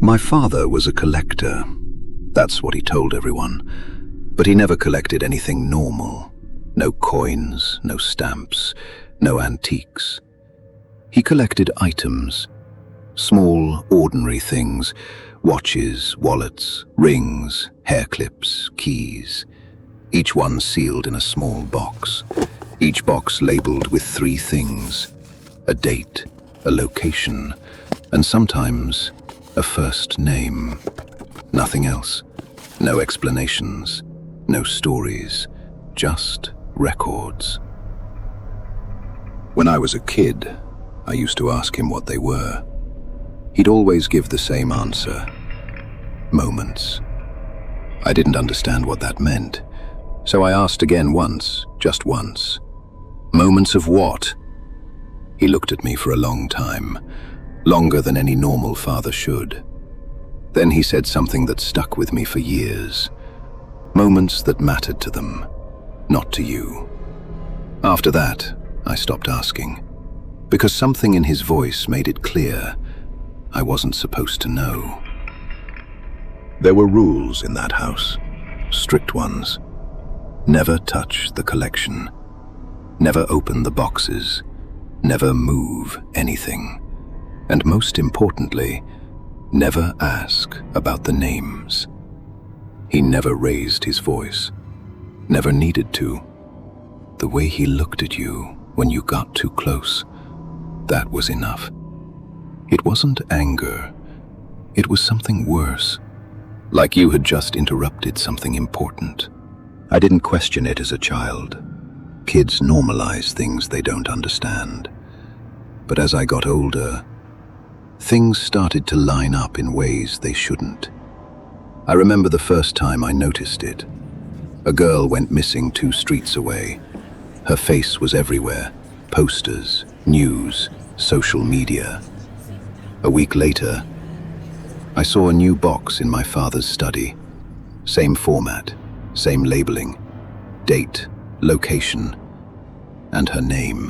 My father was a collector. That's what he told everyone. But he never collected anything normal. No coins, no stamps, no antiques. He collected items, small, ordinary things, watches, wallets, rings, hair clips, keys, each one sealed in a small box, each box labeled with 3 things: a date, a location, and sometimes a first name. Nothing else. No explanations, no stories, just records. When I was a kid, I used to ask him what they were. He'd always give the same answer: moments. I didn't understand what that meant, so I asked again once, just once. Moments of what? He looked at me for a long time, longer than any normal father should. Then he said something that stuck with me for years. Moments that mattered to them, not to you. After that, I stopped asking, because something in his voice made it clear I wasn't supposed to know. There were rules in that house, strict ones. Never touch the collection. Never open the boxes. Never move anything. And most importantly, never ask about the names. He never raised his voice. Never needed to. The way he looked at you when you got too close, that was enough. It wasn't anger. It was something worse. Like you had just interrupted something important. I didn't question it as a child. Kids normalize things they don't understand. But as I got older, things started to line up in ways they shouldn't. I remember the first time I noticed it. A girl went missing 2 streets away. Her face was everywhere. Posters, news, social media. A week later, I saw a new box in my father's study. Same format, same labeling, date, location, and her name.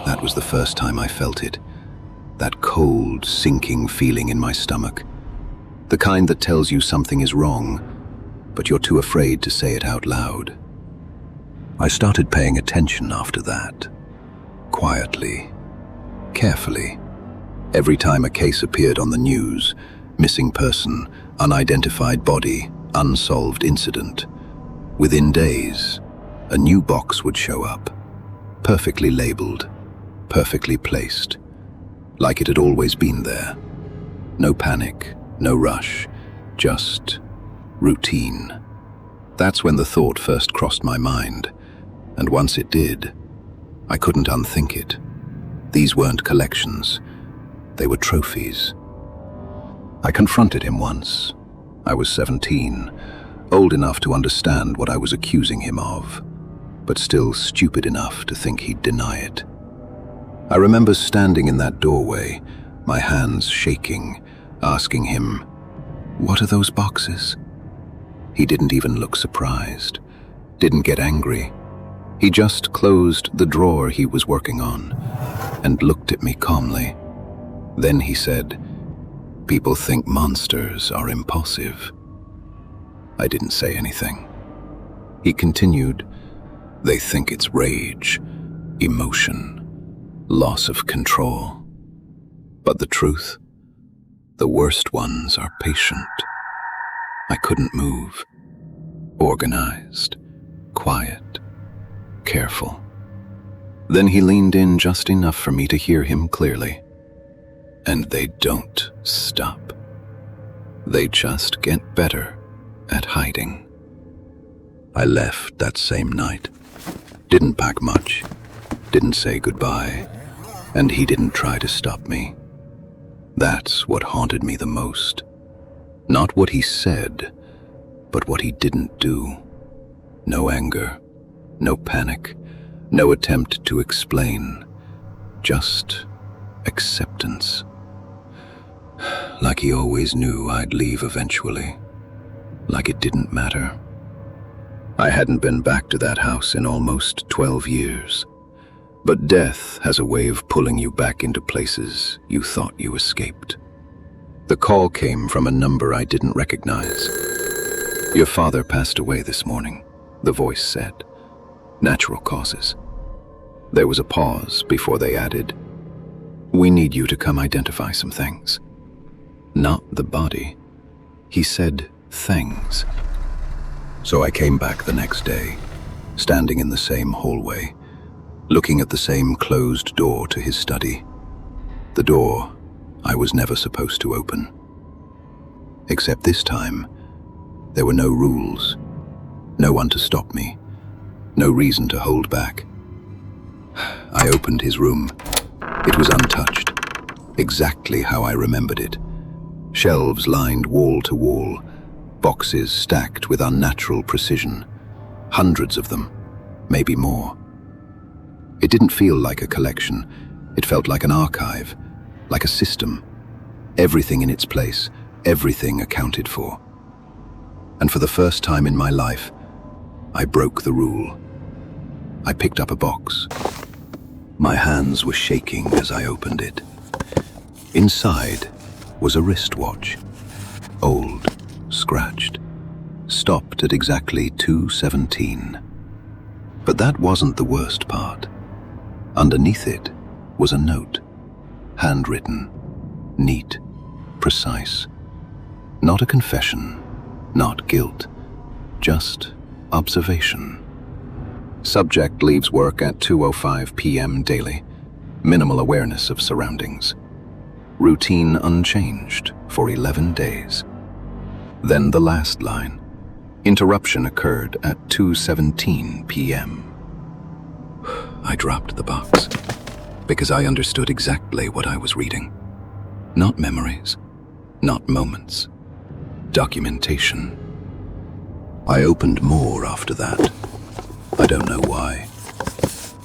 That was the first time I felt it. That cold, sinking feeling in my stomach. The kind that tells you something is wrong, but you're too afraid to say it out loud. I started paying attention after that. Quietly, carefully. Every time a case appeared on the news, missing person, unidentified body, unsolved incident, within days, a new box would show up, perfectly labeled, perfectly placed, like it had always been there. No panic, no rush, just routine. That's when the thought first crossed my mind, and once it did, I couldn't unthink it. These weren't collections. They were trophies. I confronted him once. I was 17, old enough to understand what I was accusing him of, but still stupid enough to think he'd deny it. I remember standing in that doorway, my hands shaking, asking him, "What are those boxes?" He didn't even look surprised, didn't get angry. He just closed the drawer he was working on and looked at me calmly. Then he said, "People think monsters are impulsive." I didn't say anything. He continued, "They think it's rage, emotion, loss of control. But the truth, the worst ones are patient." I couldn't move. Organized, quiet, careful. Then he leaned in just enough for me to hear him clearly. "And they don't stop. They just get better at hiding." I left that same night. Didn't pack much, didn't say goodbye, and he didn't try to stop me. That's what haunted me the most. Not what he said, but what he didn't do. No anger, no panic, no attempt to explain, just acceptance. Like he always knew I'd leave eventually, like it didn't matter. I hadn't been back to that house in almost 12 years. But death has a way of pulling you back into places you thought you escaped. The call came from a number I didn't recognize. "Your father passed away this morning," the voice said. "Natural causes." There was a pause before they added, "We need you to come identify some things." Not the body. He said things. So I came back the next day, standing in the same hallway, looking at the same closed door to his study. The door I was never supposed to open. Except this time, there were no rules, no one to stop me, no reason to hold back. I opened his room. It was untouched, exactly how I remembered it. Shelves lined wall to wall, boxes stacked with unnatural precision, hundreds of them, maybe more. It didn't feel like a collection. It felt like an archive, like a system. Everything in its place, everything accounted for. And for the first time in my life, I broke the rule. I picked up a box. My hands were shaking as I opened it. Inside was a wristwatch, old, scratched, stopped at exactly 2:17. But that wasn't the worst part. Underneath it was a note, handwritten, neat, precise. Not a confession, not guilt, just observation. Subject leaves work at 2:05 p.m. daily. Minimal awareness of surroundings. Routine unchanged for 11 days. Then the last line. Interruption occurred at 2:17 p.m. I dropped the box because I understood exactly what I was reading. Not memories, not moments. Documentation. I opened more after that. I don't know why.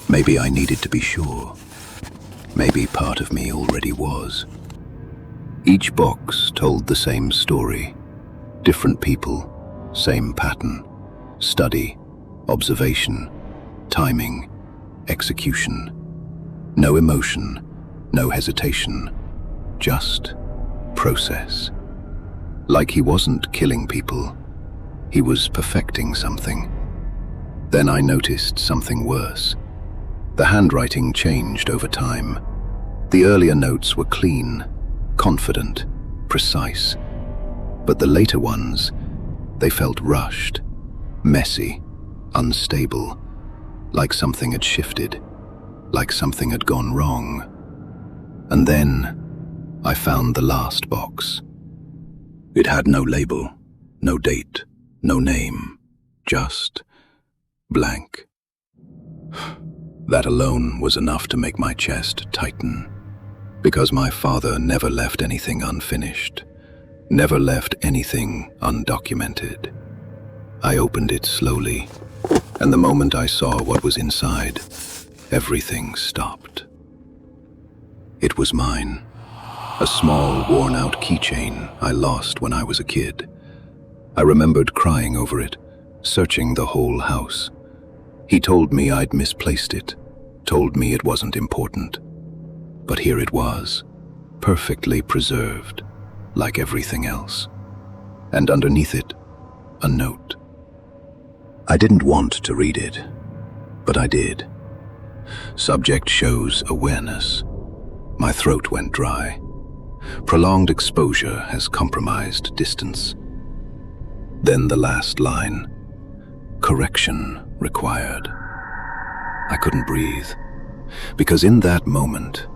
Maybe I needed to be sure. Maybe part of me already was. Each box told the same story. Different people, same pattern. Study, observation, timing, execution. No emotion, no hesitation. Just process. Like he wasn't killing people. He was perfecting something. Then I noticed something worse. The handwriting changed over time. The earlier notes were clean, confident, precise. But the later ones, they felt rushed, messy, unstable, like something had shifted, like something had gone wrong. And then I found the last box. It had no label, no date, no name, just blank. That alone was enough to make my chest tighten, because my father never left anything unfinished, never left anything undocumented. I opened it slowly, and the moment I saw what was inside, everything stopped. It was mine, a small, worn-out keychain I lost when I was a kid. I remembered crying over it, searching the whole house. He told me I'd misplaced it, told me it wasn't important. But here it was, perfectly preserved, like everything else. And underneath it, a note. I didn't want to read it, but I did. Subject shows awareness. My throat went dry. Prolonged exposure has compromised distance. Then the last line. Correction required. I couldn't breathe, because in that moment,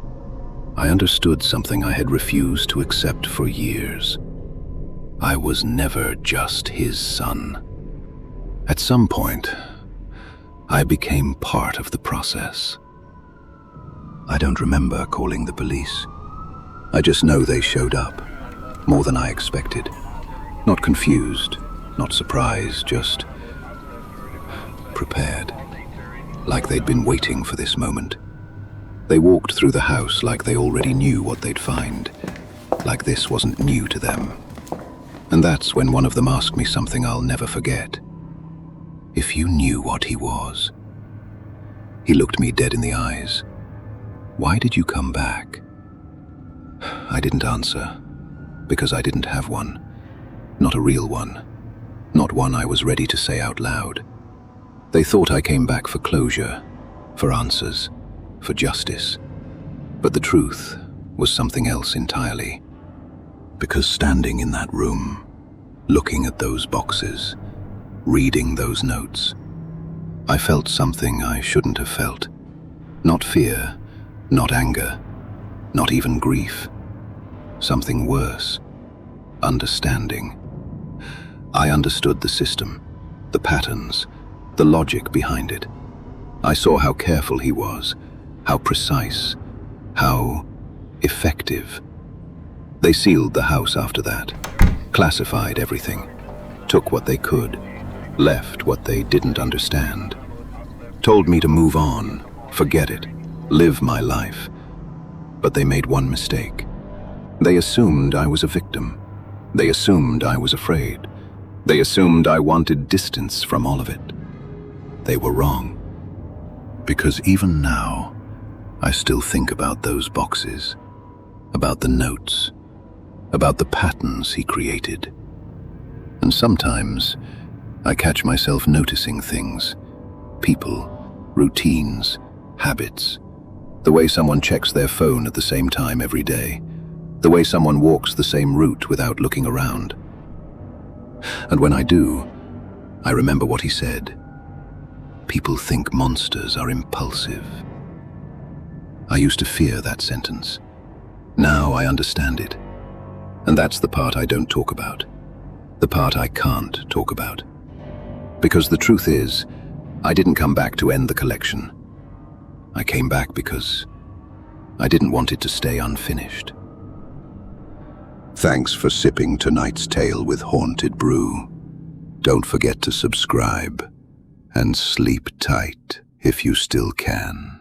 I understood something I had refused to accept for years. I was never just his son. At some point, I became part of the process. I don't remember calling the police. I just know they showed up, more than I expected. Not confused, not surprised, just prepared, like they'd been waiting for this moment. They walked through the house like they already knew what they'd find, like this wasn't new to them. And that's when one of them asked me something I'll never forget. If you knew what he was. He looked me dead in the eyes. Why did you come back? I didn't answer. because I didn't have one. Not a real one. Not one I was ready to say out loud. They thought I came back for closure, for answers, for justice. But the truth was something else entirely. Because standing in that room, looking at those boxes, reading those notes, I felt something I shouldn't have felt. Not fear, not anger, not even grief. Something worse. Understanding. I understood the system, the patterns, the logic behind it. I saw how careful he was, how precise, how effective. They sealed the house after that, classified everything, took what they could, left what they didn't understand, told me to move on, forget it, live my life. But they made one mistake. They assumed I was a victim. They assumed I was afraid. They assumed I wanted distance from all of it. They were wrong. Because even now, I still think about those boxes, about the notes, about the patterns he created. And sometimes, I catch myself noticing things, people, routines, habits, the way someone checks their phone at the same time every day, the way someone walks the same route without looking around. And when I do, I remember what he said. People think monsters are impulsive. I used to fear that sentence. Now I understand it. And that's the part I don't talk about. The part I can't talk about. Because the truth is, I didn't come back to end the collection. I came back because I didn't want it to stay unfinished. Thanks for sipping tonight's tale with Haunted Brew. Don't forget to subscribe and sleep tight if you still can.